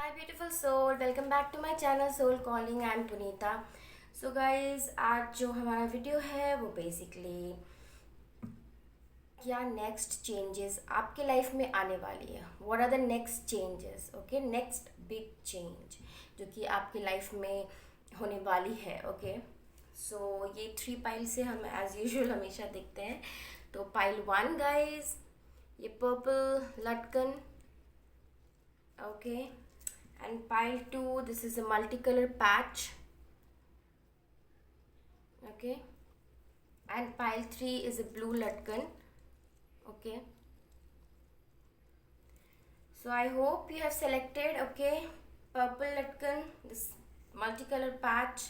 Hi beautiful soul, welcome back to my channel Soul Calling. I'm Punita. So guys, आज जो हमारा video है वो बेसिकली क्या नेक्स्ट चेंजेस आपके लाइफ में आने वाली है. What are the next changes. Okay, next big change जो कि आपकी लाइफ में होने वाली है. ओके, सो ये 3 पाइल से हम एज यूजुअल हमेशा देखते हैं. तो पाइल 1 गाइज, ये पर्पल लटकन. Okay, and pile 2, this is a multicolor patch. Okay, and pile 3 is a blue latkan. Okay, so I hope you have selected. Okay, purple latkan, this multicolor patch,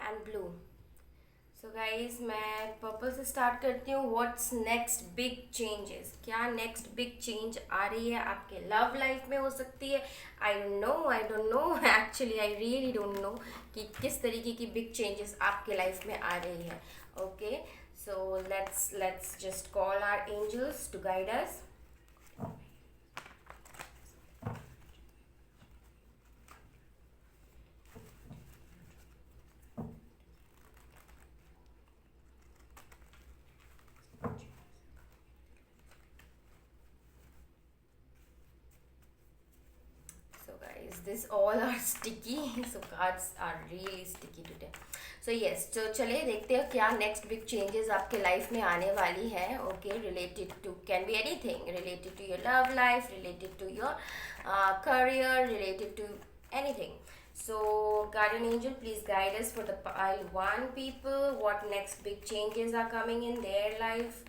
and blue. So guys मैं purple से start करती हूँ. What's next big changes, क्या next big change आ रही है आपके love life में. हो सकती है, I don't know actually, I really don't know कि किस तरीके की बिग चेंजेस आपके लाइफ में आ रही है. Okay, so let's just call our angels to guide us. So guys, this all are sticky. So cards are really sticky today. So yes, तो चलिए देखते हैं क्या नेक्स्ट बिग चेंजेस आपके लाइफ में आने वाली है. Okay, related to, can be anything, related to your love life, related to your career, related to anything. So guardian angel, please guide us for the pile 1 people. What next big changes are coming in their life?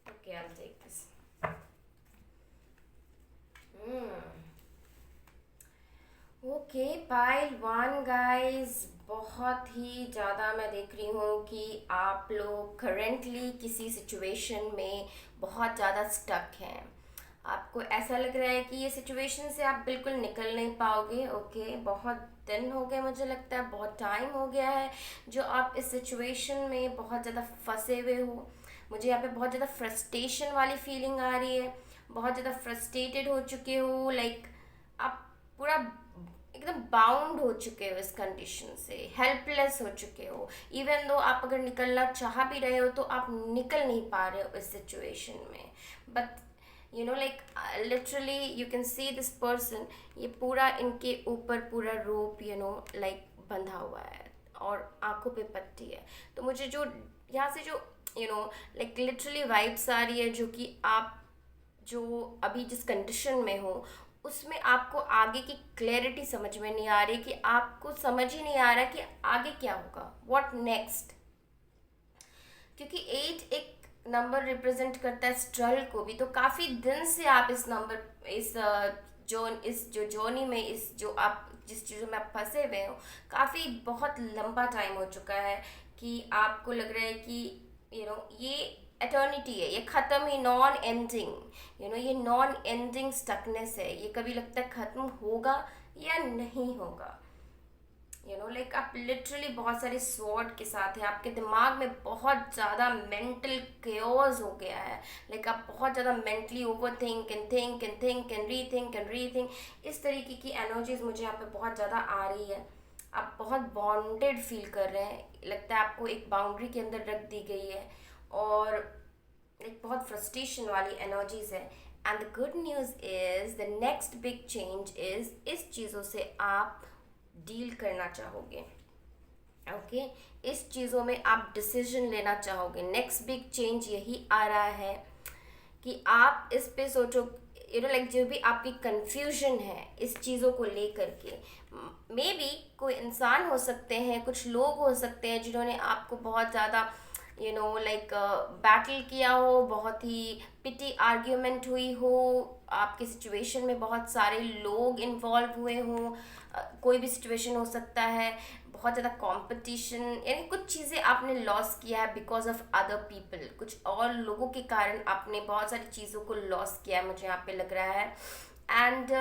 Okay, I'll take this. Okay, pile 1 guys, बहुत ही ज़्यादा मैं देख रही हूँ कि आप लोग currently किसी सिचुएशन में बहुत ज़्यादा स्टक हैं. आपको ऐसा लग रहा है कि ये सिचुएशन से आप बिल्कुल निकल नहीं पाओगे. ओके, बहुत दिन हो गए, मुझे लगता है बहुत टाइम हो गया है जो आप इस सिचुएशन में बहुत ज़्यादा फंसे हुए हो. मुझे यहाँ पे बहुत ज़्यादा फ्रस्ट्रेशन वाली फीलिंग आ रही है. बहुत ज़्यादा फ्रस्ट्रेटेड हो चुके हो, लाइक आप पूरा एकदम बाउंड हो चुके हो इस कंडीशन से, हेल्पलेस हो चुके हो. इवन दो आप अगर निकलना चाह भी रहे हो तो आप निकल नहीं पा रहे हो इस सिचुएशन में. But you know, like literally you can see this person, ये पूरा इनके ऊपर पूरा रोप लाइक बंधा हुआ है और आंखों पे पट्टी है. तो मुझे जो यहाँ से जो लाइक लिटरली वाइब्स आ रही है, जो कि आप जो अभी जिस कंडीशन में हो उसमें आपको आगे की क्लैरिटी समझ में नहीं आ रही, कि आपको समझ ही नहीं आ रहा कि आगे क्या होगा, व्हाट नेक्स्ट. क्योंकि 8 एक नंबर रिप्रेजेंट करता है स्ट्रगल को भी. तो काफ़ी दिन से आप इस नंबर, इस जो जर्नी में, इस जो आप जिस चीज़ों में आप फंसे हुए हो, काफ़ी बहुत लंबा टाइम हो चुका है कि आपको लग रहा है कि ये एटर्निटी है, ये ख़त्म ही, नॉन एंडिंग, ये नॉन एंडिंग स्टकनेस है. ये कभी लगता है ख़त्म होगा या नहीं होगा. लाइक आप लिटरली बहुत सारे स्वॉर्ड के साथ हैं. आपके दिमाग में बहुत ज़्यादा मेंटल केओस हो गया है. लाइक आप बहुत ज़्यादा mentally over think and re think. इस तरीके की एनर्जीज मुझे यहाँ पे बहुत ज़्यादा आ रही है. आप बहुत बॉन्डेड फील कर रहे हैं, लगता है आपको एक बाउंड्री के अंदर रख दी गई है, और एक बहुत फ्रस्ट्रेशन वाली एनर्जीज है. And the good news is the next big change is, इस चीज़ों से आप डील करना चाहोगे. ओके, इस चीज़ों में आप डिसीजन लेना चाहोगे. नेक्स्ट बिग चेंज यही आ रहा है कि आप इस पे सोचो, लाइक जो भी आपकी कंफ्यूजन है इस चीज़ों को लेकर के, मे बी कोई इंसान हो सकते हैं, कुछ लोग हो सकते हैं जिन्होंने आपको बहुत ज़्यादा लाइक बैटल किया हो, बहुत ही पिटी आर्ग्यूमेंट हुई हो, आपके सिचुएशन में बहुत सारे लोग इन्वॉल्व हुए हों. कोई भी सिचुएशन हो सकता है, बहुत ज़्यादा कंपटीशन, यानी कुछ चीज़ें आपने लॉस किया है बिकॉज ऑफ अदर पीपल. कुछ और लोगों के कारण आपने बहुत सारी चीज़ों को लॉस किया है, मुझे यहाँ पे लग रहा है. एंड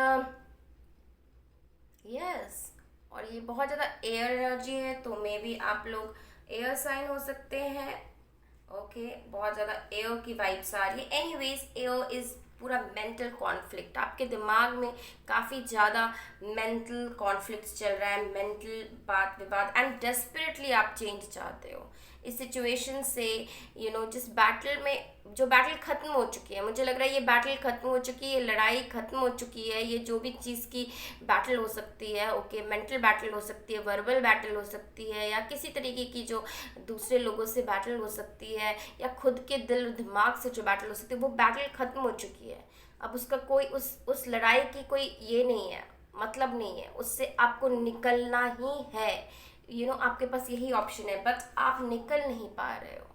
यस, और ये बहुत ज़्यादा एयर एनर्जी है, तो मे बी आप लोग एयर साइन हो सकते हैं। ओके, बहुत ज़्यादा एयर की वाइब्स आ रही है। एनीवेज, एयर इज़ पूरा मेंटल कॉन्फ्लिक्ट, आपके दिमाग में काफ़ी ज़्यादा मेंटल कॉन्फ्लिक्ट्स चल रहा है, मेंटल बात विवाद, एंड डेस्परेटली आप चेंज चाहते हो इस सिचुएशन से। जिस बैटल में, जो बैटल ख़त्म हो चुकी है, मुझे लग रहा है ये बैटल ख़त्म हो चुकी है, लड़ाई ख़त्म हो चुकी है। ये जो भी चीज़ की बैटल हो सकती है, ओके, मेंटल बैटल हो सकती है, वर्बल बैटल हो सकती है, या किसी तरीके की जो दूसरे लोगों से बैटल हो सकती है, या खुद के दिल दिमाग से जो बैटल हो सकती है, वो बैटल ख़त्म हो चुकी है। अब उसका कोई उस लड़ाई की कोई ये नहीं है, मतलब नहीं है, उससे आपको निकलना ही है। आपके पास यही ऑप्शन है, बट आप निकल नहीं पा रहे हो।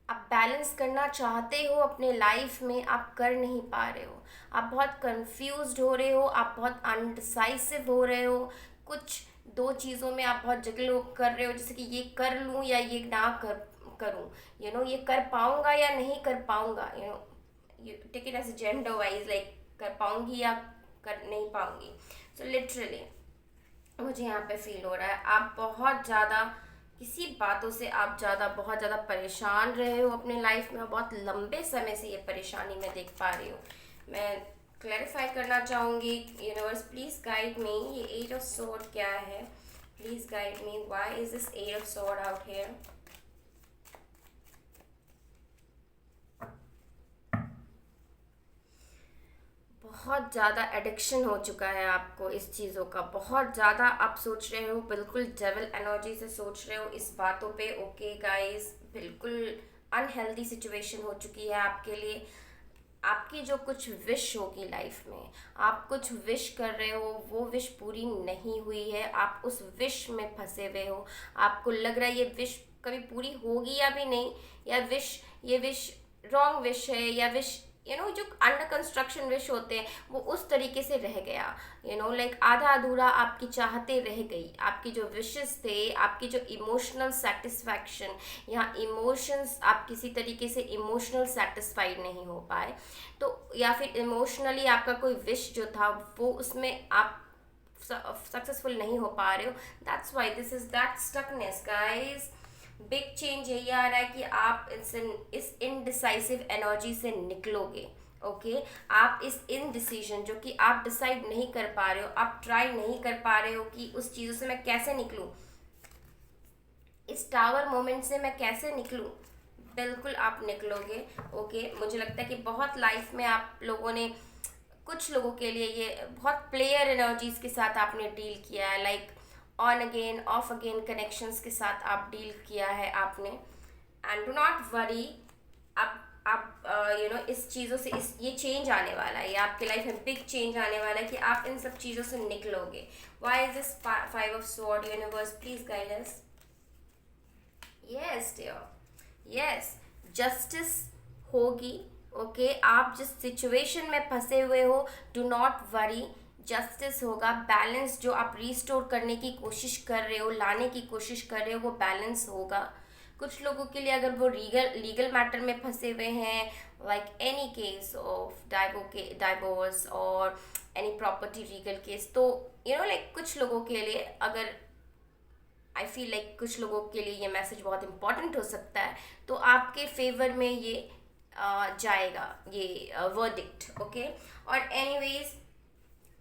आप बैलेंस करना चाहते हो अपने लाइफ में, आप कर नहीं पा रहे हो। आप बहुत कंफ्यूज्ड हो रहे हो, आप बहुत अनडिसाइसिव हो रहे हो। कुछ दो चीज़ों में आप बहुत जटिल कर रहे हो, जैसे कि ये कर लूँ या ये ना करूँ। ये कर पाऊँगा या नहीं कर पाऊँगा। You take it as gender wise, like कर पाऊँगी या कर नहीं पाऊँगी। सो लिटरली मुझे यहाँ पे फील हो रहा है आप बहुत ज़्यादा किसी बातों से आप बहुत ज़्यादा परेशान रहे हो अपने लाइफ में, और बहुत लंबे समय से ये परेशानी मैं देख पा रही हूँ। मैं क्लैरिफाई करना चाहूँगी, यूनिवर्स प्लीज़ गाइड मी, ये एट ऑफ सोर्ड क्या है? Please guide me, why is this eight of sword out here? बहुत ज़्यादा एडिक्शन हो चुका है आपको इस चीज़ों का, बहुत ज़्यादा आप सोच रहे हो, बिल्कुल डेविल एनर्जी से सोच रहे हो इस बातों पे। ओके गाइस, बिल्कुल अनहेल्दी सिचुएशन हो चुकी है आपके लिए। आपकी जो कुछ विश होगी लाइफ में, आप कुछ विश कर रहे हो, वो विश पूरी नहीं हुई है, आप उस विश में फंसे हुए हो। आपको लग रहा है ये विश कभी पूरी होगी या भी नहीं, या ये विश रॉन्ग विश है, या विश जो अंडर कंस्ट्रक्शन विश होते हैं वो उस तरीके से रह गया। लाइक आधा अधूरा आपकी चाहते रह गई। आपकी जो विशेस थे, आपकी जो इमोशनल सेटिस्फैक्शन, यहाँ इमोशंस, आप किसी तरीके से इमोशनल सेटिस्फाइड नहीं हो पाए, तो या फिर इमोशनली आपका कोई विश जो था वो उसमें आप सक्सेसफुल नहीं हो पा रहे हो। That's why this is that stuckness guys. Big change यही आ रहा है कि आप इस इनडिसाइसिव एनर्जी से निकलोगे। ओके, आप इस इनडिसीजन, जो कि आप डिसाइड नहीं कर पा रहे हो, आप ट्राई नहीं कर पा रहे हो कि उस चीज़ों से मैं कैसे निकलूं, इस टावर मोमेंट से मैं कैसे निकलूं, बिल्कुल आप निकलोगे। ओके, मुझे लगता है कि बहुत लाइफ में आप लोगों ने, कुछ लोगों के लिए ये बहुत प्लेयर एनर्जीज के साथ आपने डील किया है, like on again of again connections के साथ आप डील किया है आपने। एंड डू नॉट वरी, आप इस चीज़ों से ये चेंज आने वाला है, ये आपके लाइफ में बिग चेंज आने वाला है कि आप इन सब चीज़ों से निकलोगे। Why is this 5 of sword? Universe please guide us. Yes dear, yes, justice होगी। ओके, आप जिस सिचुएशन में फंसे हुए हो, डू नॉट वरी, जस्टिस होगा। बैलेंस जो आप रिस्टोर करने की कोशिश कर रहे हो, लाने की कोशिश कर रहे हो, वो बैलेंस होगा। कुछ लोगों के लिए अगर वो लीगल मैटर में फंसे हुए हैं, like any case of divorce और एनी प्रॉपर्टी लीगल केस, तो लाइक कुछ लोगों के लिए, अगर आई फील लाइक कुछ लोगों के लिए ये मैसेज बहुत इंपॉर्टेंट हो सकता है, तो आपके फेवर में ये जाएगा, ये वर्डिक्ट। ओके, और एनीवेज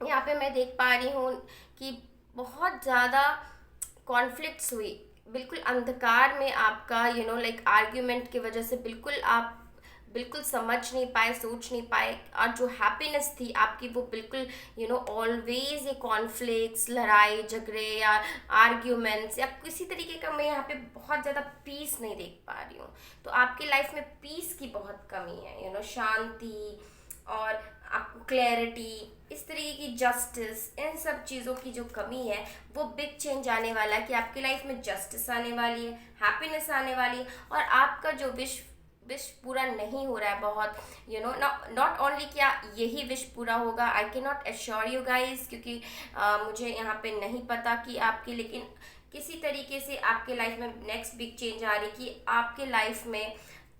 यहाँ पे मैं देख पा रही हूँ कि बहुत ज़्यादा कॉन्फ्लिक्ट्स हुई, बिल्कुल अंधकार में आपका लाइक आर्ग्यूमेंट की वजह से आप बिल्कुल समझ नहीं पाए, सोच नहीं पाए, और जो हैप्पीनेस थी आपकी वो बिल्कुल ऑलवेज ये कॉन्फ्लिक्ट्स, लड़ाई झगड़े या आर्ग्यूमेंट्स या किसी तरीके का, मैं यहाँ पे बहुत ज़्यादा पीस नहीं देख पा रही हूँ। तो आपकी लाइफ में पीस की बहुत कमी है, शांति और आपको क्लैरिटी, इस तरीके की जस्टिस, इन सब चीज़ों की जो कमी है, वो बिग चेंज आने वाला है कि आपकी लाइफ में जस्टिस आने वाली है, हैप्पीनेस आने वाली है, और आपका जो विश पूरा नहीं हो रहा है बहुत, नॉट ओनली क्या यही विश पूरा होगा, I can not assure you guys, क्योंकि मुझे यहाँ पे नहीं पता कि आपकी, लेकिन किसी तरीके से आपके लाइफ में नेक्स्ट बिग चेंज आ रही कि आपके लाइफ में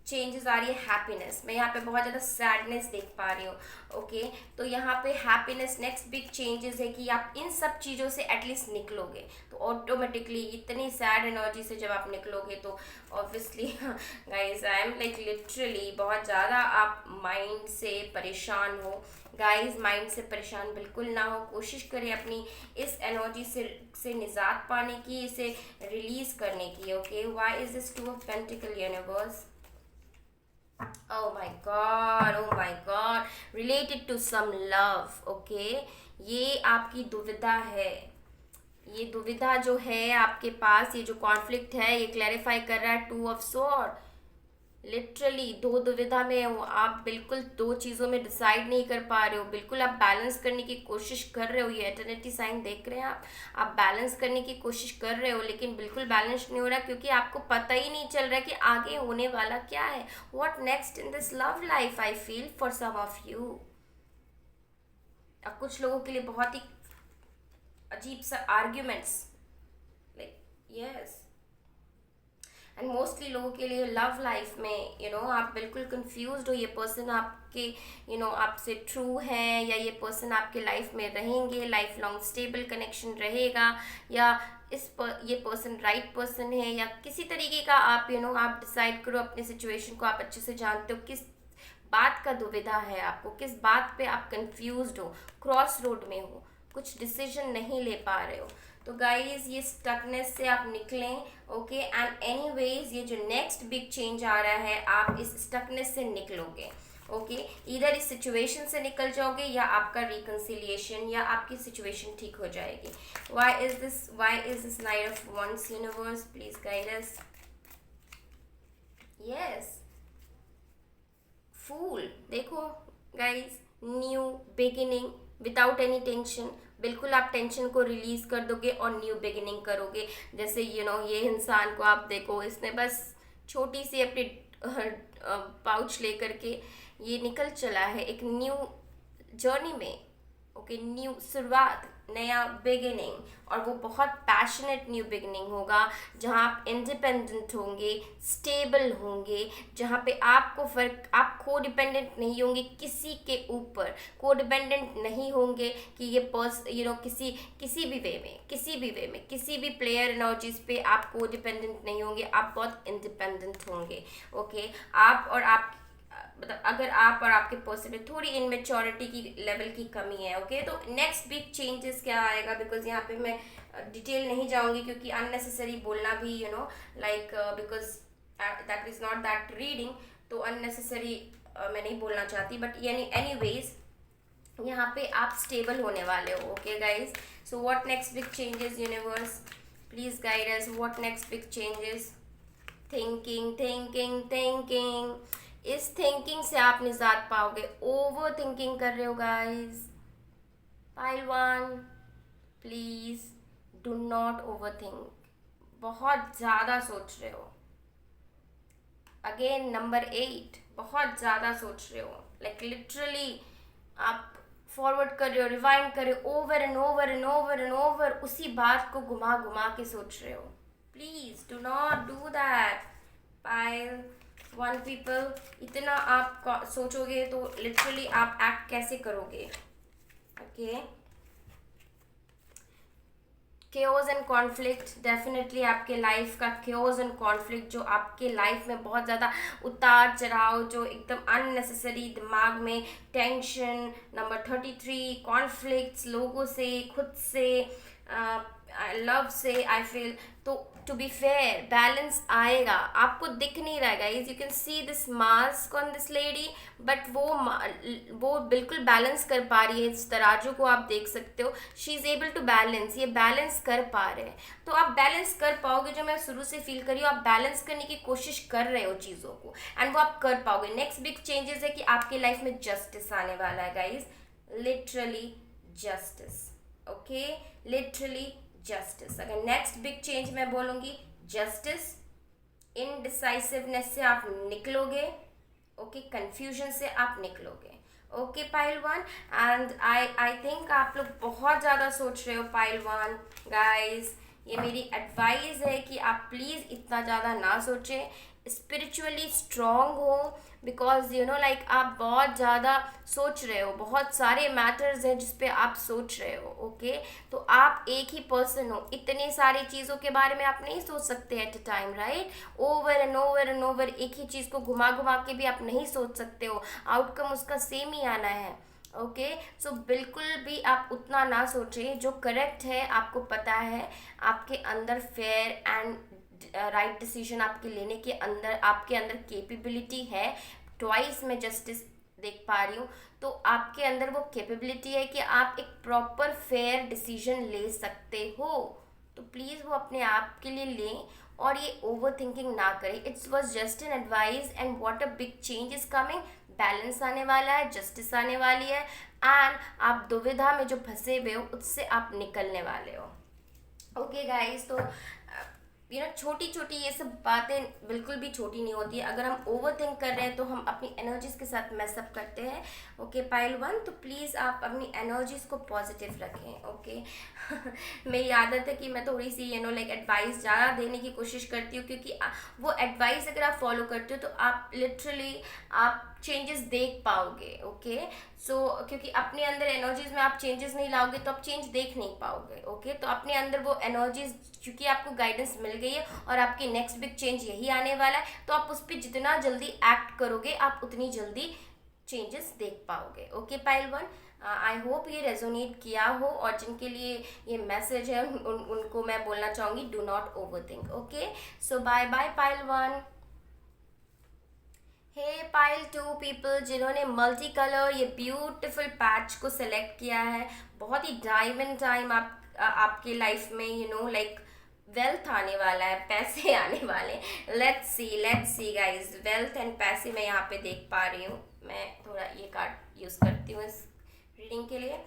चेंजेस आ रही है हैप्पीनेस। मैं यहाँ पे बहुत ज़्यादा सैडनेस देख पा रही हूँ। ओके, तो यहाँ पे हैप्पीनेस नेक्स्ट बिग चेंजेस है कि आप इन सब चीज़ों से एटलीस्ट निकलोगे। तो ऑटोमेटिकली इतनी सैड एनर्जी से जब आप निकलोगे तो obviously guys I am like literally बहुत ज़्यादा आप माइंड से परेशान हो। गाइज माइंड से परेशान बिल्कुल ना हो, कोशिश करें अपनी इस एनर्जी से निजात पाने की, इसे रिलीज करने की। Okay, why is this two of pentacle universe? oh my god, related to some love. okay, ये आपकी दुविधा है। ये दुविधा जो है आपके पास, ये जो कॉन्फ्लिक्ट है, ये क्लैरिफाई कर रहा है टू ऑफ स्वॉर्ड। लिटरली दो दुविधा में हो आप, बिल्कुल दो चीज़ों में डिसाइड नहीं कर पा रहे हो, बिल्कुल आप बैलेंस करने की कोशिश कर रहे हो। ये एटर्निटी साइन देख रहे हैं आप बैलेंस करने की कोशिश कर रहे हो लेकिन बिल्कुल बैलेंस नहीं हो रहा, क्योंकि आपको पता ही नहीं चल रहा कि आगे होने वाला क्या है। What next in this love life I feel for some of you. अब कुछ लोगों के लिए बहुत ही अजीब सा arguments, like yes, and mostly लोगों के लिए लव लाइफ में आप बिल्कुल कंफ्यूज्ड हो, ये पर्सन आपके आपसे ट्रू है या ये पर्सन आपके लाइफ में रहेंगे, लाइफ लॉन्ग स्टेबल कनेक्शन रहेगा, या ये पर्सन राइट पर्सन है, या किसी तरीके का आप आप डिसाइड करो अपने सिचुएशन को। आप अच्छे से जानते हो किस बात का दुविधा है आपको, किस बात पे आप कंफ्यूज्ड हो, क्रॉस रोड में हो, कुछ डिसीजन नहीं ले पा रहे हो। तो गाइज ये स्टकनेस से आप निकलें। ओके, एंड एनीवेज ये जो नेक्स्ट बिग चेंज आ रहा है, आप इस स्टकनेस से निकलोगे। ओके, इधर इस सिचुएशन से निकल जाओगे या आपका रिकन्सिलिएशन या आपकी सिचुएशन ठीक हो जाएगी। Why is this knight of wands universe, please guide us. Yes, fool देखो guys, new beginning without any tension. बिल्कुल आप टेंशन को रिलीज कर दोगे और न्यू बिगिनिंग करोगे। जैसे ये इंसान को आप देखो, इसने बस छोटी सी अपनी पाउच लेकर के ये निकल चला है एक न्यू जर्नी में। ओके, न्यू शुरुआत, नया बिगिनिंग, और वो बहुत पैशनेट न्यू बिगिनिंग होगा जहाँ आप इंडिपेंडेंट होंगे, स्टेबल होंगे, जहाँ पे आप को डिपेंडेंट नहीं होंगे किसी के ऊपर, को डिपेंडेंट नहीं होंगे कि ये किसी भी वे में किसी भी प्लेयर एनर्जीज पे आप को डिपेंडेंट नहीं होंगे, आप बहुत इंडिपेंडेंट होंगे। ओके, आप और आप मतलब अगर आप और आपके पर्सन में थोड़ी इनमेच्योरिटी की लेवल की कमी है। ओके, तो नेक्स्ट बिग चेंजेस क्या आएगा, बिकॉज यहाँ पे मैं डिटेल नहीं जाऊंगी क्योंकि अननेसेसरी बोलना भी like because that is not that reading, तो अननेसेसरी मैं नहीं बोलना चाहती, बट एनीवेज यहाँ पे आप स्टेबल होने वाले हो। Okay guys, so what next big changes universe, please guide us. What next big changes? Thinking thinking thinking, इस थिंकिंग से आप निजात पाओगे। ओवर थिंकिंग कर रहे हो guys. Pile 1, please do not over think, बहुत ज़्यादा सोच रहे हो। अगेन नंबर 8, बहुत ज़्यादा सोच रहे हो, लाइक लिटरली आप फॉरवर्ड कर रहे हो, रिवाइंड कर रहे हो, over and over and over and over उसी बात को घुमा घुमा के सोच रहे हो। Please do not do that. Pile 1 people, इतना आप सोचोगे तो लिटरली आप एक्ट कैसे करोगे? Okay, chaos and conflict, definitely आपके लाइफ का केओस एंड कॉन्फ्लिक्ट जो आपके लाइफ में बहुत ज़्यादा उतार चढ़ाव, जो एकदम अननेसेसरी दिमाग में टेंशन। नंबर 33, कॉन्फ्लिक्ट्स लोगों से, खुद से, लव से आई फील। तो टू बी फेयर बैलेंस आएगा, आपको दिख नहीं रहा guys, you can see this mask on this lady, but वो बिल्कुल बैलेंस कर पा रही है। इस तराजू को आप देख सकते हो, she is able to balance, ये बैलेंस कर पा रहे हैं। तो आप बैलेंस कर पाओगे, जो मैं शुरू से फील करी हूँ, आप बैलेंस करने की कोशिश कर रहे हो चीज़ों को, एंड वो आप कर पाओगे। नेक्स्ट बिग चेंजेस है कि आपके लाइफ में जस्टिस आने वाला है guys, literally justice. Okay, literally justice. अगर नेक्स्ट बिग चेंज मैं बोलूँगी जस्टिस, इनडिसाइसिवनेस से आप निकलोगे। ओके, कंफ्यूजन से आप निकलोगे। Okay pile 1, and I think आप लोग बहुत ज़्यादा सोच रहे हो पाइल 1 गाइज। ये मेरी एडवाइस है कि आप प्लीज़ इतना ज़्यादा ना सोचें, स्पिरिचुअली स्ट्रांग हो, बिकॉज लाइक आप बहुत ज़्यादा सोच रहे हो, बहुत सारे मैटर्स हैं जिस पे आप सोच रहे हो। ओके, तो आप एक ही पर्सन हो, इतने सारी चीज़ों के बारे में आप नहीं सोच सकते at a time, right? Over and over and over एक ही चीज़ को घुमा घुमा के भी आप नहीं सोच सकते हो, आउटकम उसका सेम ही आना है। ओके, सो बिल्कुल भी आप उतना ना सोचें, जो करेक्ट है आपको पता है, आपके अंदर फेयर एंड राइट डिसीजन आपके लेने के अंदर, आपके अंदर कैपेबिलिटी है। ट्वाइस मैं जस्टिस देख पा रही हूँ, तो आपके अंदर वो कैपेबिलिटी है कि आप एक प्रॉपर फेयर डिसीजन ले सकते हो। तो प्लीज़ वो अपने आप के लिए लें और ये ओवर थिंकिंग ना करें। It's was just an advice and what a big change is coming. Balance आने वाला है, जस्टिस आने वाली है, एंड आप दुविधा में जो फंसे हुए हो उससे आप निकलने वाले हो। ओके गाइस, तो छोटी छोटी ये सब बातें बिल्कुल भी छोटी नहीं होती है। अगर हम ओवर थिंक कर रहे हैं तो हम अपनी एनर्जीज के साथ मैसअप करते हैं। ओके पाइल वन, तो प्लीज़ आप अपनी एनर्जीज को पॉजिटिव रखें। ओके मेरी आदत है कि मैं थोड़ी सी लाइक एडवाइस ज़्यादा देने की कोशिश करती हूँ, क्योंकि वो एडवाइस अगर आप फॉलो करते हो तो आप लिटरली आप चेंजेस देख पाओगे। ओके, सो क्योंकि अपने अंदर एनर्जीज में आप चेंजेस नहीं लाओगे तो आप चेंज देख नहीं पाओगे। ओके, तो अपने अंदर वो एनर्जीज, क्योंकि आपको गाइडेंस मिल गई है और आपकी नेक्स्ट बिग चेंज यही आने वाला है, तो आप उस पर जितना जल्दी एक्ट करोगे आप उतनी जल्दी चेंजेस देख पाओगे। ओके पाइल वन, आई होप ये रेजोनेट किया हो, और जिनके लिए ये मैसेज है उनको मैं बोलना चाहूँगी, do not overthink. Okay, so bye bye pile one. Hey pile two people जिन्होंने मल्टी कलर ये ब्यूटीफुल पैच को सेलेक्ट किया है, बहुत ही डायमंड टाइम आपके लाइफ में लाइक वेल्थ आने वाला है, पैसे आने वाले। Let's see guys, wealth and पैसे मैं यहाँ पे देख पा रही हूँ। मैं थोड़ा ये कार्ड यूज़ करती हूँ इस रीडिंग के लिए।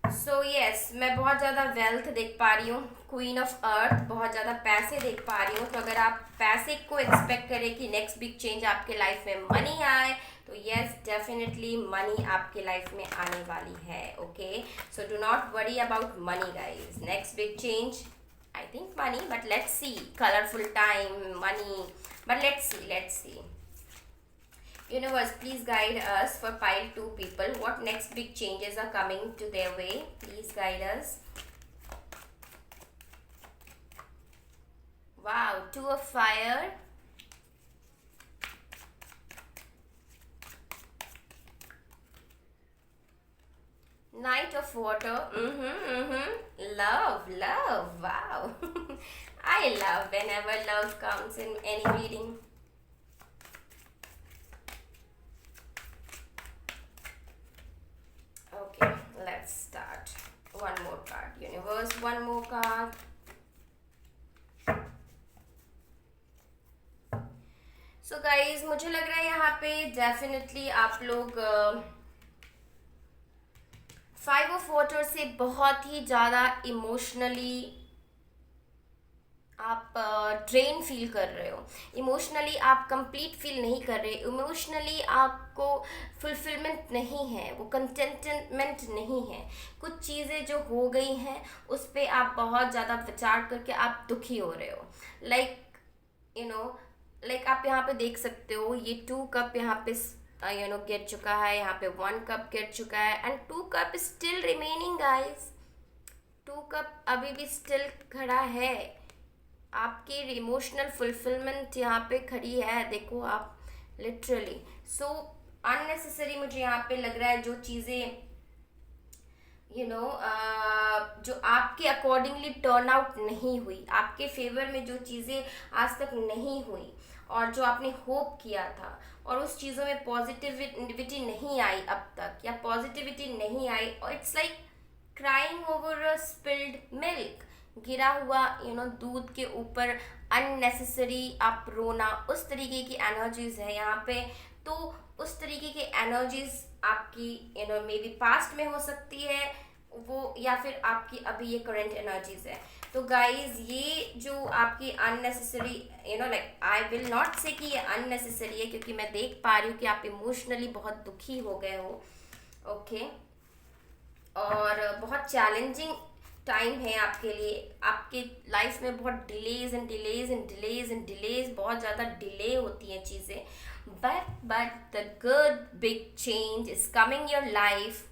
सो यस, मैं बहुत ज़्यादा वेल्थ देख पा रही हूँ, क्वीन ऑफ अर्थ, बहुत ज़्यादा पैसे देख पा रही हूँ। तो अगर आप पैसे को एक्सपेक्ट करें कि नेक्स्ट बिग चेंज आपके लाइफ में मनी आए, तो यस डेफिनेटली मनी आपके लाइफ में आने वाली है। Okay, so do not worry about money guys, next big change I think money, but let's see, colourful time money, but let's see. Universe, please guide us for pile 2 people. What next big changes are coming to their way? Please guide us. Wow, 2 of fire. Knight of water. Love. Wow. I love whenever love comes in any reading. Okay, let's start. One more card. Universe, one more card. So guys, मुझे लग रहा है यहाँ पे definitely आप लोग 5 of water से बहुत ही ज़्यादा इमोशनली आप ड्रेन फील कर रहे हो। इमोशनली आप कंप्लीट फील नहीं कर रहे, इमोशनली आपको फुलफिलमेंट नहीं है, वो कंटेंटमेंट नहीं है। कुछ चीज़ें जो हो गई हैं उस पर आप बहुत ज़्यादा विचार करके आप दुखी हो रहे हो। लाइक लाइक आप यहाँ पे देख सकते हो, ये 2 कप यहाँ पे गिर चुका है, यहाँ पे 1 कप गिर चुका है, and 2 cup still remaining guys. 2 cup अभी भी स्टिल खड़ा है। आपकी इमोशनल फुलफिलमेंट यहाँ पे खड़ी है, देखो आप लिटरली। सो अननेसेसरी मुझे यहाँ पे लग रहा है, जो चीज़ें जो आपके अकॉर्डिंगली टर्न आउट नहीं हुई, आपके फेवर में जो चीज़ें आज तक नहीं हुई, और जो आपने होप किया था और उस चीज़ों में पॉजिटिविटी नहीं आई अब तक, या पॉजिटिविटी नहीं आई, और it's like crying over a spilled milk, गिरा हुआ दूध के ऊपर अननेसेसरी आप रोना, उस तरीके की एनर्जीज है यहाँ पे। तो उस तरीके की एनर्जीज आपकी मे बी पास्ट में हो सकती है वो, या फिर आपकी अभी ये करंट एनर्जीज है। तो गाइज, ये जो आपकी unnecessary like I will not से कि ये अननेसेसरी है, क्योंकि मैं देख पा रही हूँ कि आप इमोशनली बहुत दुखी हो गए हो। ओके, और बहुत चैलेंजिंग टाइम है आपके लिए। आपके लाइफ में बहुत delays and delays and delays and delays, बहुत ज़्यादा डिले होती हैं चीज़ें, but the good big change is coming your life.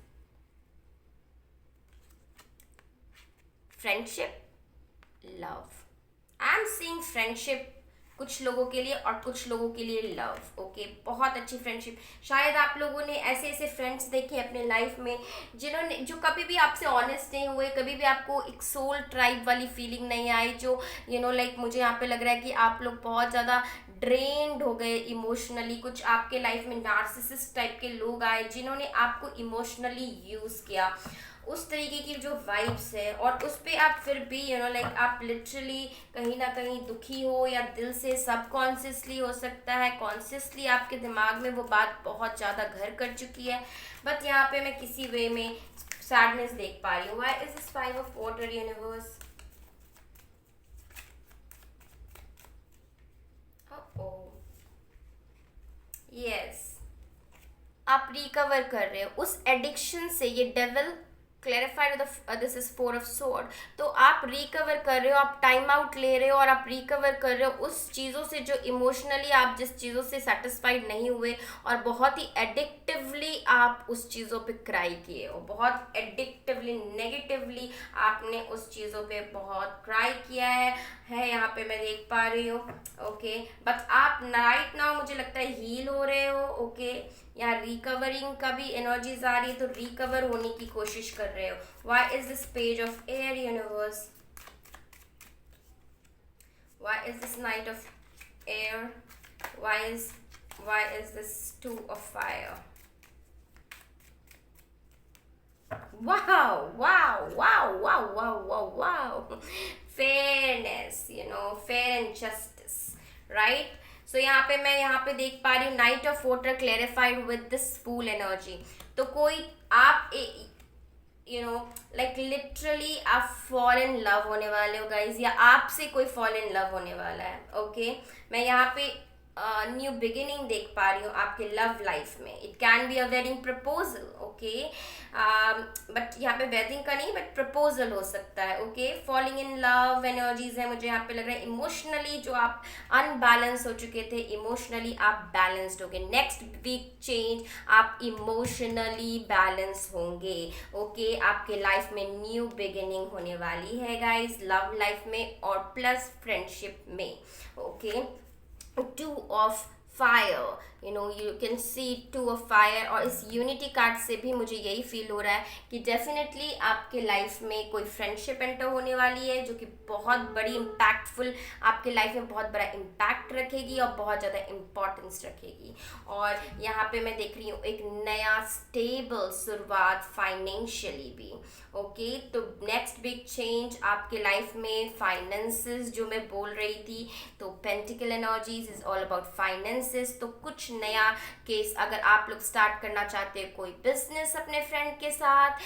Friendship, love, I am seeing friendship कुछ लोगों के लिए और कुछ लोगों के लिए लव। ओके, बहुत अच्छी फ्रेंडशिप। शायद आप लोगों ने ऐसे ऐसे फ्रेंड्स देखे अपने लाइफ में जिन्होंने, जो कभी भी आपसे ऑनेस्ट नहीं हुए, कभी भी आपको एक सोल ट्राइब वाली फीलिंग नहीं आई, जो लाइक मुझे यहाँ पे लग रहा है कि आप लोग बहुत ज़्यादा ड्रेन्ड हो गए इमोशनली। कुछ आपके लाइफ में नार्सिसिस्ट टाइप के लोग आए जिन्होंने आपको इमोशनली यूज़ किया। उस तरीके की जो वाइब्स है, और उस पर आप फिर भी लाइक आप लिटरली कहीं ना कहीं दुखी हो, या दिल से सबकॉन्शियसली हो सकता है, कॉन्शियसली आपके दिमाग में वो बात बहुत ज़्यादा घर कर चुकी है, बट यहाँ पे मैं किसी वे में सैडनेस देख पा रही हूँ। Why is this 5 of water universe? Yes, आप रिकवर कर रहे हो उस एडिक्शन से। ये devil clarified, this is 4 of sword. तो आप रिकवर कर रहे हो, आप टाइम आउट ले रहे हो और आप रिकवर कर रहे हो उस चीज़ों से जो इमोशनली आप जिस चीज़ों से सेटिस्फाइड नहीं हुए, और बहुत ही एडिक्टिवली आप उस चीज़ों पे क्राई किए हो, बहुत एडिक्टिवली नेगेटिवली आपने उस चीज़ों पे बहुत क्राई किया है यहाँ पे मैं देख पा रही हूँ। ओके, बट आप राइट नाउ मुझे लगता है हील हो रहे हो। ओके, यहाँ रिकवरिंग का भी एनर्जीज आ रही है, तो रिकवर होने की कोशिश कर रहे हो। Why is this page of air universe? Why is this knight of air? Why is this 2 of fire? Wow, wow, wow, wow, wow, wow, wow. Fairness, fair and justice, right? So यहाँ पे देख पा रही हूँ knight of water clarified with this fool energy. तो कोई आप like literally आप फॉल इन लव होने वाले हो गाइज, या आपसे कोई फॉल इन लव होने वाला है। ओके, मैं यहाँ पे न्यू बिगिनिंग देख पा रही हूँ आपके लव लाइफ में। It can be a wedding proposal. Okay, but यहाँ पे वेडिंग का नहीं, बट प्रपोजल हो सकता है। Okay, falling in love energies है मुझे यहाँ पे लग रहा है। इमोशनली जो आप अनबैलेंस हो चुके थे, इमोशनली आप बैलेंस्ड होंगे। नेक्स्ट बिग चेंज, आप इमोशनली बैलेंस होंगे। ओके, आपके लाइफ में न्यू बिगिनिंग होने वाली है गाइज, लव लाइफ में और प्लस फ्रेंडशिप में। Okay, 2 of fire, you can see 2 of fire, और इस यूनिटी कार्ड से भी मुझे यही फील हो रहा है कि डेफिनेटली आपके लाइफ में कोई फ्रेंडशिप एंटर होने वाली है जो कि बहुत बड़ी इम्पैक्टफुल, आपके लाइफ में बहुत बड़ा इम्पैक्ट रखेगी और बहुत ज़्यादा इम्पोर्टेंस रखेगी। और यहाँ पे मैं देख रही हूँ एक नया स्टेबल शुरुआत फाइनेंशियली भी। ओके, तो नेक्स्ट बिग चेंज आपके लाइफ में फाइनेंसेस जो मैं बोल रही थी, तो pentacle energies is all about finances. तो कुछ नया केस अगर आप लोग स्टार्ट करना चाहते हैं कोई बिजनेस अपने फ्रेंड के साथ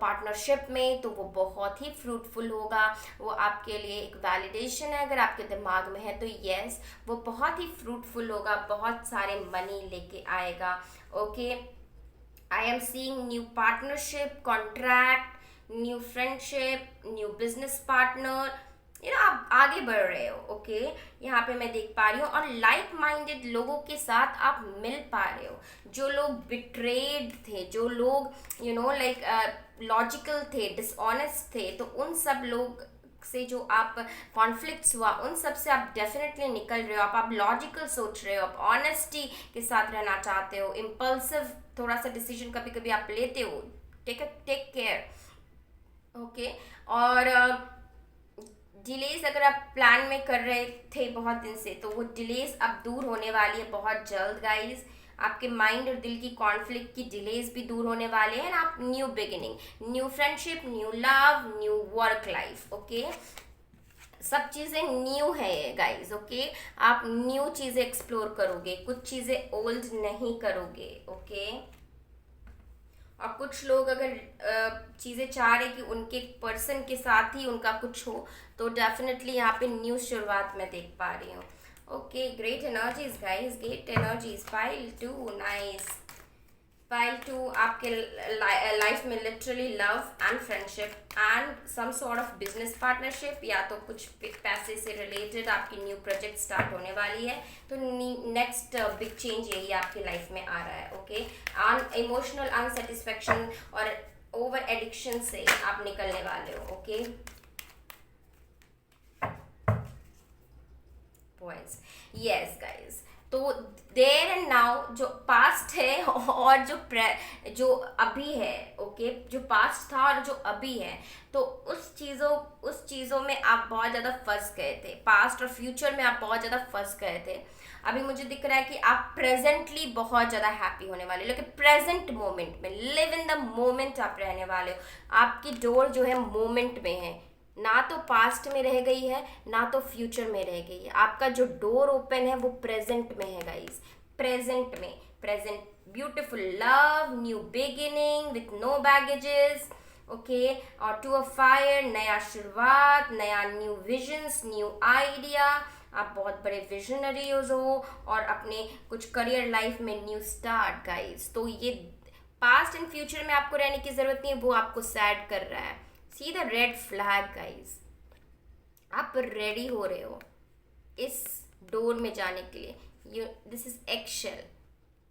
पार्टनरशिप में, तो वो बहुत ही फ्रूटफुल होगा। वो आपके लिए एक वैलिडेशन है, अगर आपके दिमाग में है तो यस, वो बहुत ही फ्रूटफुल होगा, बहुत सारे मनी लेके आएगा। Okay, I am seeing new partnership, contract, new friendship, new business partner, आप आगे बढ़ रहे हो। ओके, यहाँ पे मैं देख पा रही हूँ, और लाइक माइंडेड लोगों के साथ आप मिल पा रहे हो। जो लोग बिट्रेड थे, जो लोग लाइक लॉजिकल थे, डिसऑनेस्ट थे, तो उन सब लोग से जो आप कॉन्फ्लिक्ट्स हुआ, उन सब से आप डेफिनेटली निकल रहे हो। आप लॉजिकल सोच रहे हो, आप ऑनेस्टी के साथ रहना चाहते हो। इम्पल्सिव थोड़ा सा डिसीजन कभी कभी आप लेते हो, टेक केयर। ओके, और डिलेज अगर आप प्लान में कर रहे थे बहुत दिन से, तो वो डिलेज अब दूर होने वाली है बहुत जल्द गाइज। आपके माइंड और दिल की कॉन्फ्लिक्ट की डिलेज भी दूर होने वाले हैं। आप new beginning, new friendship, new love, new work life. Okay, सब चीज़ें न्यू है गाइज। ओके, आप न्यू चीज़ें एक्सप्लोर करोगे, कुछ चीज़ें ओल्ड नहीं करोगे। ओके, और कुछ लोग अगर चीज़ें चाह रहे कि उनके पर्सन के साथ ही उनका कुछ हो, तो डेफिनेटली यहाँ पे न्यू शुरुआत मैं देख पा रही हूँ। Okay, great energies guys, great energies. Pile 2, nice. Pile two आपके लाइफ में literally love and friendship and some sort of business partnership, या तो कुछ पैसे से रिलेटेड आपकी न्यू प्रोजेक्ट स्टार्ट होने वाली है। तो नेक्स्ट बिग चेंज यही आपकी लाइफ में आ रहा है। ओके, इमोशनल अनसेटिस्फेक्शन और ओवर एडिक्शन से आप निकलने वाले हो। ओके बॉयज, यस गाइज, तो देयर एंड नाउ जो पास्ट है और जो अभी है, ओके, जो पास्ट था और जो अभी है, तो उस चीज़ों में आप बहुत ज़्यादा फंस गए थे। पास्ट और फ्यूचर में आप बहुत ज़्यादा फंस गए थे। अभी मुझे दिख रहा है कि आप प्रेजेंटली बहुत ज़्यादा हैप्पी होने वाले हो, लेकिन प्रेजेंट मोमेंट में, लिव इन द मोमेंट आप रहने वाले हो। आपकी डोर जो है मोमेंट में है, ना तो पास्ट में रह गई है ना तो फ्यूचर में रह गई है। आपका जो डोर ओपन है वो प्रेजेंट में है गाइस। प्रेजेंट में, present beautiful love, new beginning with no baggages. Okay, और टू ऑफ फायर, नया शुरुआत, नया न्यू विजन्स, न्यू आइडिया। आप बहुत बड़े विजनरीज हो और अपने कुछ करियर लाइफ में न्यू स्टार्ट गाइस। तो ये पास्ट एंड फ्यूचर में आपको रहने की जरूरत नहीं है, वो आपको सैड कर रहा है। See the red flag guys, आप रेडी हो रहे हो इस डोर में जाने के लिए। This is excel.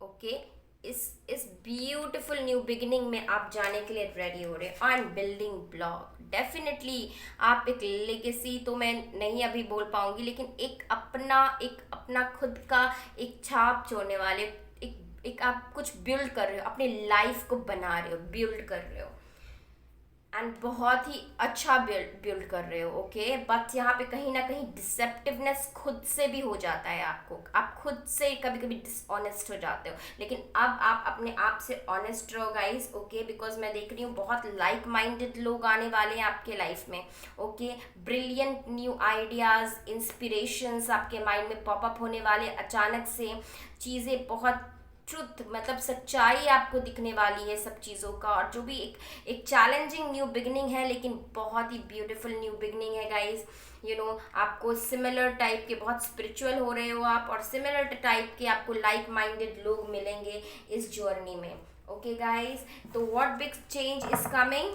ओके, इस ब्यूटिफुल न्यू बिगिनिंग में आप जाने के लिए रेडी हो रहे हो। एंड बिल्डिंग ब्लॉक, डेफिनेटली आप एक लेगेसी तो मैं नहीं अभी बोल पाऊंगी, लेकिन एक अपना खुद का एक छाप छोड़ने वाले, एक आप कुछ बिल्ड कर रहे हो, अपनी लाइफ को बना रहे हो, बिल्ड कर रहे हो, एंड बहुत ही अच्छा बिल्ड कर रहे हो। ओके, बट यहाँ पे कहीं ना कहीं डिसेप्टिवनेस खुद से भी हो जाता है। आप खुद से कभी कभी डिसऑनेस्ट हो जाते हो, लेकिन अब आप अपने आप से ऑनेस्ट रहो गाइस। ओके, बिकॉज मैं देख रही हूँ बहुत लाइक माइंडेड लोग आने वाले हैं आपके लाइफ में। Okay, brilliant new ideas, inspirations आपके माइंड में पॉपअप होने वाले। अचानक से चीज़ें बहुत ट्रुथ, मतलब सच्चाई आपको दिखने वाली है सब चीज़ों का। और जो भी एक चैलेंजिंग न्यू बिगनिंग है, लेकिन बहुत ही ब्यूटीफुल न्यू बिगनिंग है गाइस। आपको सिमिलर टाइप के, बहुत स्पिरिचुअल हो रहे हो आप, और सिमिलर टाइप के आपको लाइक माइंडेड लोग मिलेंगे इस जर्नी में। ओके गाइस, तो what big change is coming?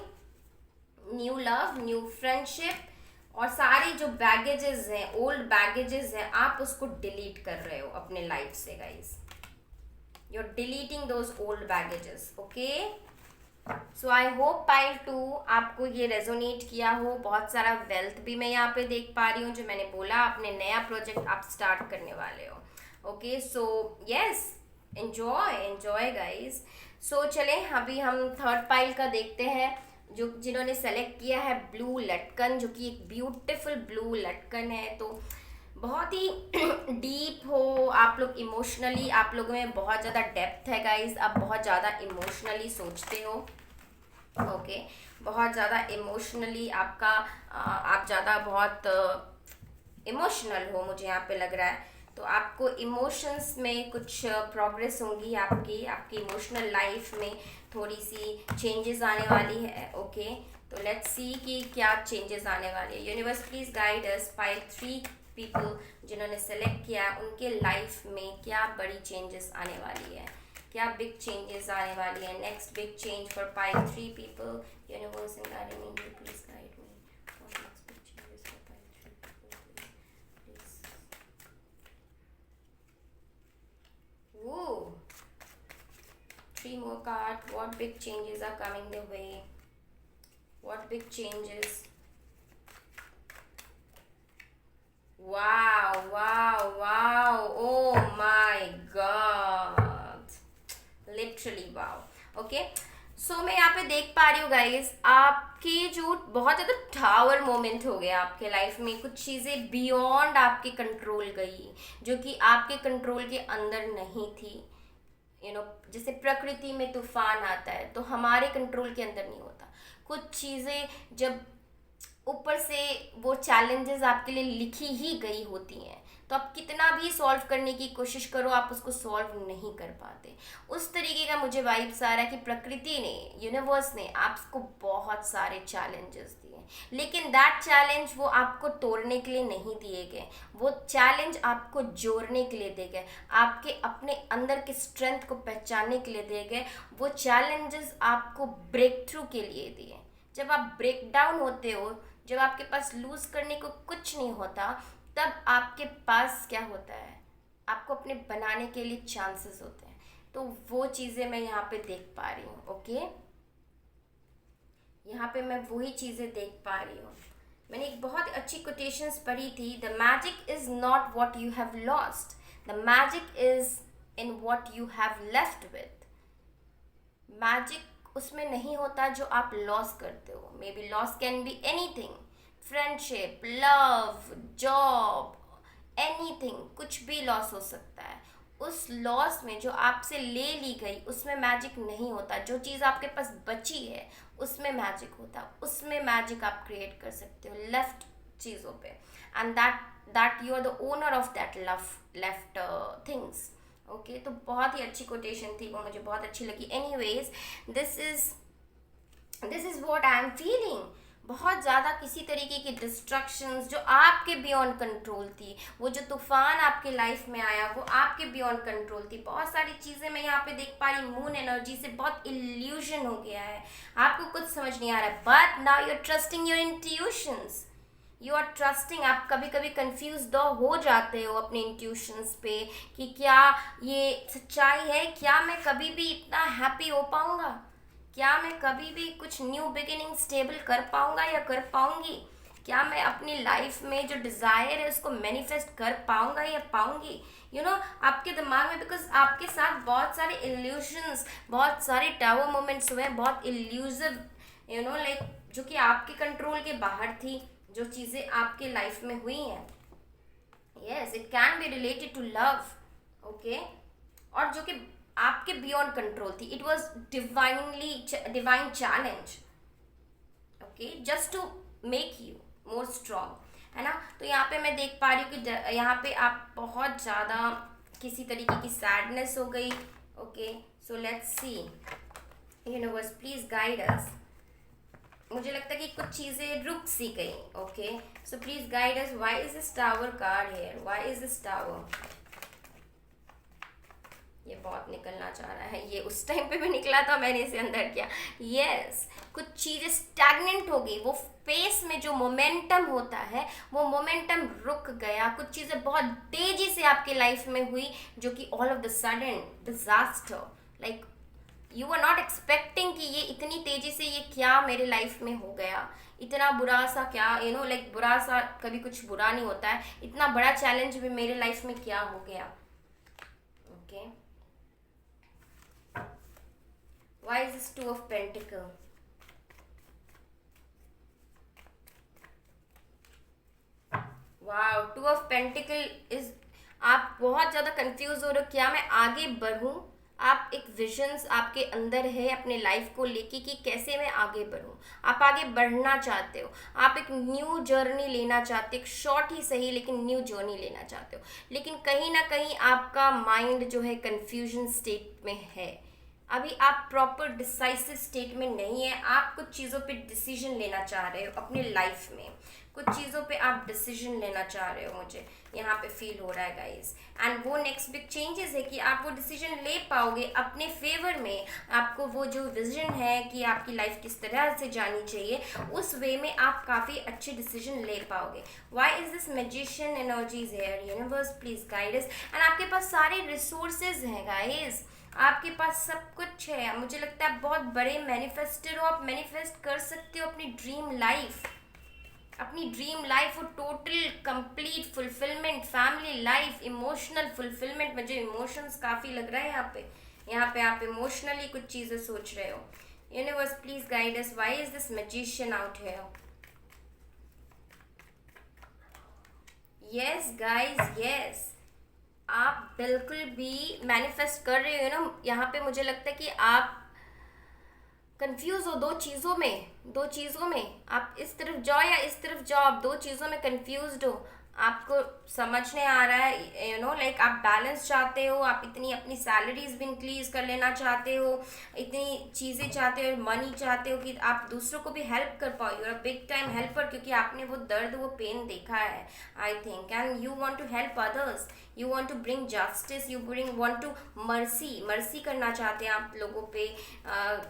New love, new friendship, और सारी जो बैगेजेस हैं, ओल्ड बैगेजेस हैं, आप उसको डिलीट कर रहे हो अपने लाइफ से guys. You're deleting those old baggages, okay? So I hope pile 2 आपको ये रेजोनेट किया हो। बहुत सारा वेल्थ भी मैं यहाँ पे देख पा रही हूँ, जो मैंने बोला अपने नया प्रोजेक्ट आप स्टार्ट करने वाले हो। Okay, so yes, enjoy guys. So चलें अभी हम थर्ड पाइल का देखते हैं, जिन्होंने सेलेक्ट किया है ब्लू लटकन, जो कि एक ब्यूटीफुल ब्लू लटकन है। तो बहुत ही डीप हो आप लोग इमोशनली, आप लोगों में बहुत ज़्यादा डेप्थ है गाइज। आप बहुत ज़्यादा इमोशनली सोचते हो। ओके, बहुत ज़्यादा इमोशनली आप ज़्यादा बहुत इमोशनल हो, मुझे यहाँ पे लग रहा है। तो आपको इमोशंस में कुछ प्रोग्रेस होंगी, आपकी इमोशनल लाइफ में थोड़ी सी चेंजेस आने वाली है। ओके, तो लेट्स सी कि क्या चेंजेस आने वाली है। Universe please guide us. Pile 3 people जिन्होंने सेलेक्ट किया, उनके लाइफ में क्या बड़ी चेंजेस आने वाली है, क्या बिग चेंजेस आने वाली है। Next big change for pile 3 people. Universe and guide me, please guide me for next big changes for pile 3 people, please. Woo! 3 more cards. What big changes are coming their way? What big changes? Wow. Oh my God. Literally wow. Okay. सो मैं यहाँ पे देख पा रही हूँ guys, आपकी जो बहुत ज़्यादा टावर मोमेंट हो गया आपके लाइफ में। कुछ चीज़ें बियॉन्ड आपके कंट्रोल गई, जो कि आपके कंट्रोल के अंदर नहीं थी। जैसे प्रकृति में तूफान आता है तो हमारे कंट्रोल के अंदर नहीं होता। कुछ चीज़ें जब ऊपर से वो चैलेंजेस आपके लिए लिखी ही गई होती हैं, तो आप कितना भी सॉल्व करने की कोशिश करो आप उसको सॉल्व नहीं कर पाते। उस तरीके का मुझे वाइब्स आ रहा है कि प्रकृति ने, यूनिवर्स ने आपको बहुत सारे चैलेंजेस दिए, लेकिन दैट चैलेंज वो आपको तोड़ने के लिए नहीं दिए गए, वो चैलेंज आपको जोड़ने के लिए दिए गए, आपके अपने अंदर के स्ट्रेंथ को पहचानने के लिए दिए गए। वो चैलेंजेस आपको ब्रेक थ्रू के लिए दिए। जब आप ब्रेक डाउन होते हो, जब आपके पास लूज करने को कुछ नहीं होता, तब आपके पास क्या होता है, आपको अपने बनाने के लिए चांसेस होते हैं। तो वो चीज़ें मैं यहाँ पे देख पा रही हूँ। ओके, यहाँ पे मैं वही चीज़ें देख पा रही हूँ। मैंने एक बहुत अच्छी कोटेशंस पढ़ी थी, the magic is not what you have lost, the magic is in what you have left with. Magic उसमें नहीं होता जो आप लॉस करते हो। May be loss can be anything, friendship, love, job, anything, कुछ भी लॉस हो सकता है। उस लॉस में जो आपसे ले ली गई उसमें मैजिक नहीं होता। जो चीज़ आपके पास बची है उसमें मैजिक होता, उसमें मैजिक आप क्रिएट कर सकते हो लेफ्ट चीज़ों पे। And that you are the owner of that left things. Okay, तो बहुत ही अच्छी कोटेशन थी, वो मुझे बहुत अच्छी लगी। Anyways, this is what I am feeling. बहुत ज़्यादा किसी तरीके की डिस्ट्रक्शंस जो आपके बियॉन्ड कंट्रोल थी, वो जो तूफान आपके लाइफ में आया वो आपके बियॉन्ड कंट्रोल थी। बहुत सारी चीज़ें मैं यहाँ पे देख पा रही हूँ, मून एनर्जी से बहुत इल्यूजन हो गया है, आपको कुछ समझ नहीं आ रहा है, but now you are trusting your intuitions, you are trusting. आप कभी कभी कंफ्यूज दो हो जाते हो अपने इंट्यूशंस पे कि क्या ये सच्चाई है, क्या मैं कभी भी इतना हैप्पी हो पाऊंगा, क्या मैं कभी भी कुछ न्यू बिगिनिंग स्टेबल कर पाऊंगा या कर पाऊंगी, क्या मैं अपनी लाइफ में जो डिज़ायर है उसको मैनिफेस्ट कर पाऊंगा या पाऊंगी। यू नो, आपके दिमाग में, बिकॉज आपके साथ बहुत सारे इल्यूशंस, बहुत सारे टावर मोमेंट्स हुए, बहुत इल्यूसिव, यू नो, लाइक जो कि आपके कंट्रोल के बाहर थी, जो चीज़ें आपके लाइफ में हुई हैं। Yes, it can be related to love. Okay, और जो कि आपके बियॉन्ड कंट्रोल थी, it was divine challenge. Okay, just to make you more strong, है ना। तो यहाँ पे मैं देख पा रही हूँ कि यहाँ पे आप बहुत ज़्यादा किसी तरीके की सैडनेस हो गई। Okay, so let's see, universe please guide अस। मुझे लगता है कि कुछ चीज़ें रुक सी गई। Okay, so please guide us, why is this tower card here, why is this tower. ये बहुत निकलना चाह रहा है, ये उस टाइम पे भी निकला था, मैंने इसे अंदर किया। यस, कुछ चीज़ें स्टैग्नेंट हो गई, वो स्पेस में जो मोमेंटम होता है वो मोमेंटम रुक गया। कुछ चीज़ें बहुत तेज़ी से आपके लाइफ में हुई जो कि all of the sudden disaster, like you are not expecting कि ये इतनी तेज़ी से ये क्या मेरे लाइफ में हो गया, इतना बुरा सा क्या, यू नो, लाइक बुरा सा कभी कुछ बुरा नहीं होता है, इतना बड़ा चैलेंज भी मेरे लाइफ में क्या हो गया। Okay, why is this two of pentacle? Wow, two of pentacle is, आप बहुत ज़्यादा कंफ्यूज हो रहे हो, क्या मैं आगे बढ़ूं। आप एक विजन्स आपके अंदर है अपने लाइफ को लेके कि कैसे मैं आगे बढ़ूं। आप आगे बढ़ना चाहते हो, आप एक न्यू जर्नी लेना चाहते हो, एक शॉर्ट ही सही लेकिन न्यू जर्नी लेना चाहते हो, लेकिन कहीं ना कहीं आपका माइंड जो है कंफ्यूजन स्टेट में है। अभी आप प्रॉपर डिसाइसिव स्टेट में नहीं है। आप कुछ चीज़ों पे डिसीजन लेना चाह रहे हो अपने लाइफ में, कुछ चीज़ों पे आप डिसीजन लेना चाह रहे हो, मुझे यहाँ पे फील हो रहा है गाइस। एंड वो नेक्स्ट बिग चेंजेस है कि आप वो डिसीजन ले पाओगे अपने फेवर में। आपको वो जो विजन है कि आपकी लाइफ किस तरह से जानी चाहिए, उस वे में आप काफ़ी अच्छे डिसीजन ले पाओगे। Why is this magician energies here, universe please guide us. And आपके पास सारे रिसोर्सेज हैं गाइस, आपके पास सब कुछ है। मुझे लगता है आप बहुत बड़े मैनिफेस्टर हो, आप मैनिफेस्ट कर सकते हो अपनी ड्रीम लाइफ, अपनी ड्रीम लाइफ और total complete fulfilment, family life, emotional fulfilment. मुझे इमोशंस काफ़ी लग रहा है यहाँ पे आप इमोशनली कुछ चीज़ें सोच रहे हो। Universe please guide us, why is this magician out here. Yes guys, yes, आप बिल्कुल भी मैनिफेस्ट कर रहे हो ना। यहाँ पे मुझे लगता है कि आप कंफ्यूज हो दो चीज़ों में, आप इस तरफ जाओ या इस तरफ जाओ, आप दो चीज़ों में कंफ्यूज्ड हो, आपको समझ नहीं आ रहा है, लाइक आप बैलेंस चाहते हो, आप इतनी अपनी सैलरीज भी इंक्रीज कर लेना चाहते हो, इतनी चीज़ें चाहते हो, मनी चाहते हो कि आप दूसरों को भी हेल्प कर पाओ, you are big time helper, क्योंकि आपने वो दर्द वो पेन देखा है, I think, and you want to help others, you want to bring justice, you bring want to mercy करना चाहते हैं आप लोगों पे,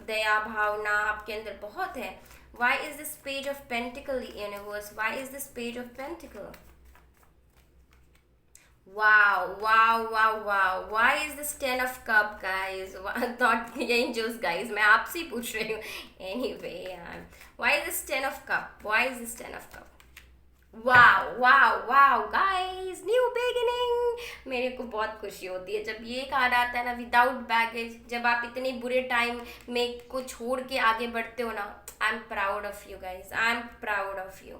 दया भावना आपके अंदर बहुत है. Why is this page of pentacle, universe? Why is this page of pentacle? Wow, wow, wow, wow. Why is this 10 of cup, guys? Not angels, guys. मैं आपसे ही पूछ रही हूँ. Anyway, यार. Why is this 10 of cup? Why is this 10 of cup? वाह वाह वाह guys, new beginning. मेरे को बहुत खुशी होती है जब ये कार्ड आता है ना, विदाउट बैगेज, जब आप इतने बुरे टाइम में को छोड़ के आगे बढ़ते हो ना. I am proud of you guys, I am proud of you.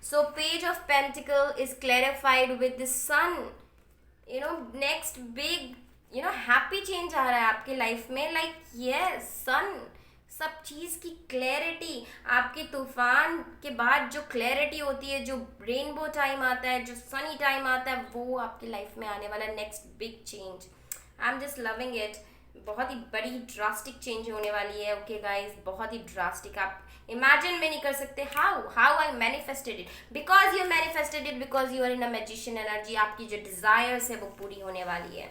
So page of pentacle is clarified with the sun. Next big happy change आ रहा है आपके लाइफ में, लाइक यस सन, सब चीज़ की क्लैरिटी. आपके तूफान के बाद जो क्लैरिटी होती है, जो रेनबो टाइम आता है, जो सनी टाइम आता है, वो आपकी लाइफ में आने वाला next big change. I am just loving it. बहुत ही बड़ी ड्रास्टिक चेंज होने वाली है. ओके गाइज, बहुत ही ड्रास्टिक. आप इमेजिन में नहीं कर सकते. How I manifested it, because you manifested it, because you are in a magician energy. आपकी जो डिज़ायर्स है वो पूरी होने वाली है.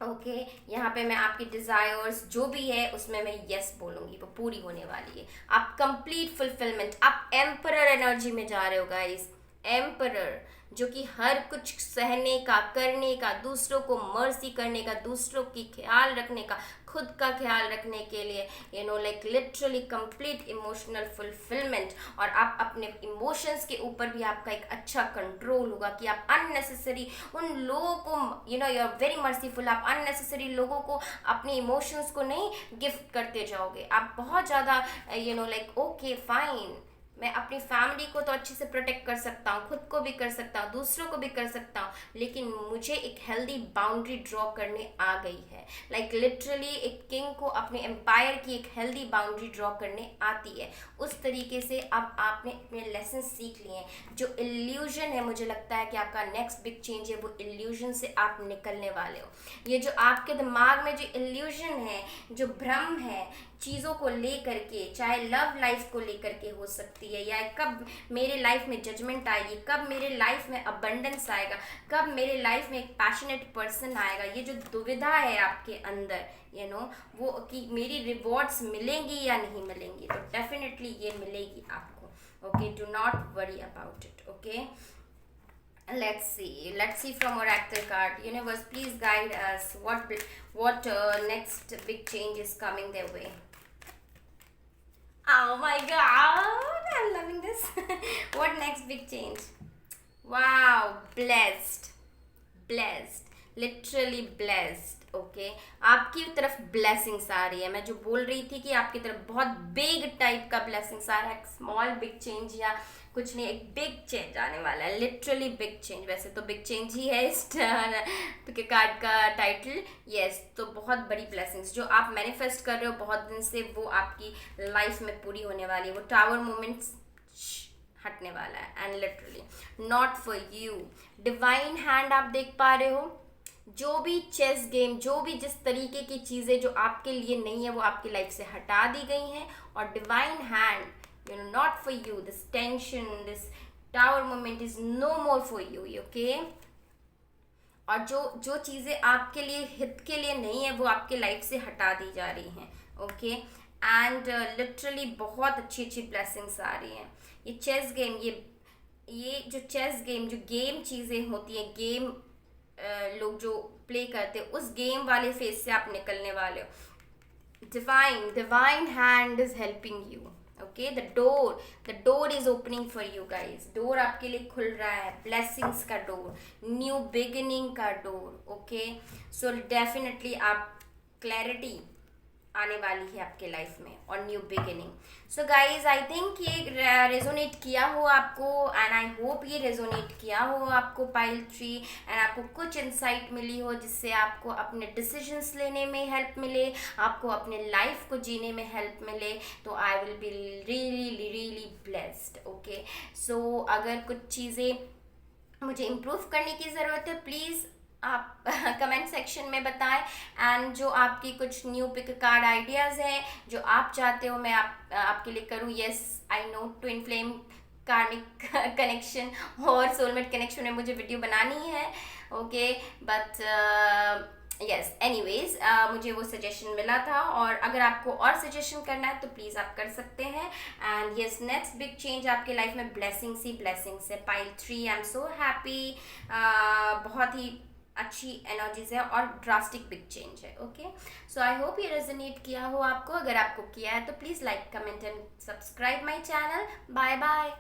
ओके यहाँ पे मैं आपकी डिज़ायर्स जो भी है उसमें मैं यस बोलूँगी, वो पूरी होने वाली है. आप कंप्लीट फुलफिलमेंट, आप एम्परर एनर्जी में जा रहे हो गाइस. एम्परर जो कि हर कुछ सहने का, करने का, दूसरों को मर्सी करने का, दूसरों की ख्याल रखने का, खुद का ख्याल रखने के लिए, like literally complete emotional fulfilment. और आप अपने इमोशंस के ऊपर भी आपका एक अच्छा कंट्रोल होगा कि आप अननेसेसरी उन लोगों को, यू आर वेरी मर्सीफुल, आप अननेसेसरी लोगों को अपने इमोशंस को नहीं गिफ्ट करते जाओगे. आप बहुत ज़्यादा लाइक ओके फाइन, मैं अपनी फैमिली को तो अच्छे से प्रोटेक्ट कर सकता हूँ, खुद को भी कर सकता हूँ, दूसरों को भी कर सकता हूँ, लेकिन मुझे एक हेल्दी बाउंड्री ड्रॉ करने आ गई है. लाइक लिटरली एक किंग को अपने एम्पायर की एक हेल्दी बाउंड्री ड्रॉ करने आती है. उस तरीके से अब आपने अपने लेसन सीख लिए हैं. जो इल्यूजन है, मुझे लगता है कि आपका नेक्स्ट बिग चेंज है, वो इल्यूजन से आप निकलने वाले हो. ये जो आपके दिमाग में जो इल्यूजन है, जो भ्रम है चीज़ों को लेकर के, चाहे लव लाइफ को लेकर के हो सकती है, या कब मेरे लाइफ में जजमेंट आएगी, कब मेरे लाइफ में अबंडेंस आएगा, कब मेरे लाइफ में एक पैशनेट पर्सन आएगा, ये जो दुविधा है आपके अंदर, वो कि मेरी रिवॉर्ड्स मिलेंगी या नहीं मिलेंगी, तो डेफिनेटली ये मिलेगी आपको. Okay, do not worry about it. Okay, let's see from oracle card. Universe, please guide us. What next big change is coming their way? Oh my god, I'm loving this. What next big change? Wow, blessed, literally blessed. Okay आपकी तरफ blessings आ रही है. मैं जो बोल रही थी कि आपकी तरफ बहुत बिग टाइप का ब्लेसिंग्स आ रहा है. स्मॉल बिग चेंज या कुछ नहीं, एक बिग चेंज आने वाला है. Literally big change. वैसे तो बिग चेंज ही है इस के कार्ड का टाइटल. यस, तो बहुत बड़ी ब्लेसिंग्स जो आप मैनिफेस्ट कर रहे हो बहुत दिन से, वो आपकी लाइफ में पूरी होने वाली है. वो टावर मोमेंट्स हटने वाला है. And literally not for you. Divine hand आप देख पा रहे हो. जो भी चेस गेम, जो भी जिस तरीके की चीज़ें जो आपके लिए नहीं है, वो आपकी लाइफ से हटा दी गई हैं. और divine hand, not for you, this tension, this tower moment is no more for you. Okay, और जो चीज़ें आपके लिए हित के लिए नहीं है, वो आपके लाइफ से हटा दी जा रही हैं. ओके, एंड लिटरली बहुत अच्छी अच्छी ब्लेसिंग्स आ रही हैं. ये चेस गेम, ये जो चेस गेम, जो गेम चीज़ें होती हैं, गेम लोग जो प्ले करते हैं, उस गेम वाले फेज से आप निकलने वाले हो. Divine hand is helping you. Okay, the door is opening for you guys. Door आपके लिए खुल रहा है. ब्लेसिंग्स का डोर, न्यू बिगिनिंग का डोर. ओके, सो डेफिनेटली आप क्लैरिटी आने वाली है आपके लाइफ में और new beginning. So guys I think ये रेजोनेट किया हो आपको, एंड आई होप ये रेजोनेट किया हो आपको पाइल ट्री, एंड आपको कुछ इंसाइट मिली हो जिससे आपको अपने डिसीजंस लेने में हेल्प मिले, आपको अपने लाइफ को जीने में हेल्प मिले. तो I will be really really blessed. Okay, so अगर कुछ चीज़ें मुझे इम्प्रूव करने की ज़रूरत है, प्लीज़ आप कमेंट सेक्शन में बताएं. एंड जो आपकी कुछ न्यू पिक कार्ड आइडियाज़ हैं जो आप चाहते हो मैं आपके लिए करूँ, yes I know twin flame karmic connection और सोलमेट कनेक्शन में मुझे वीडियो बनानी है. ओके, बट यस एनीवेज मुझे वो सजेशन मिला था, और अगर आपको और सजेशन करना है तो प्लीज़ आप कर सकते हैं. And yes, next big change आपके लाइफ में ब्लेसिंग्स ही ब्लेसिंग्स है. Pile three, I am so happy. बहुत ही अच्छी एनर्जीज है और ड्रास्टिक बिग चेंज है. ओके, सो आई होप ये रेजोनेट किया हो आपको. अगर आपको किया है तो please like, comment and subscribe my channel. Bye bye.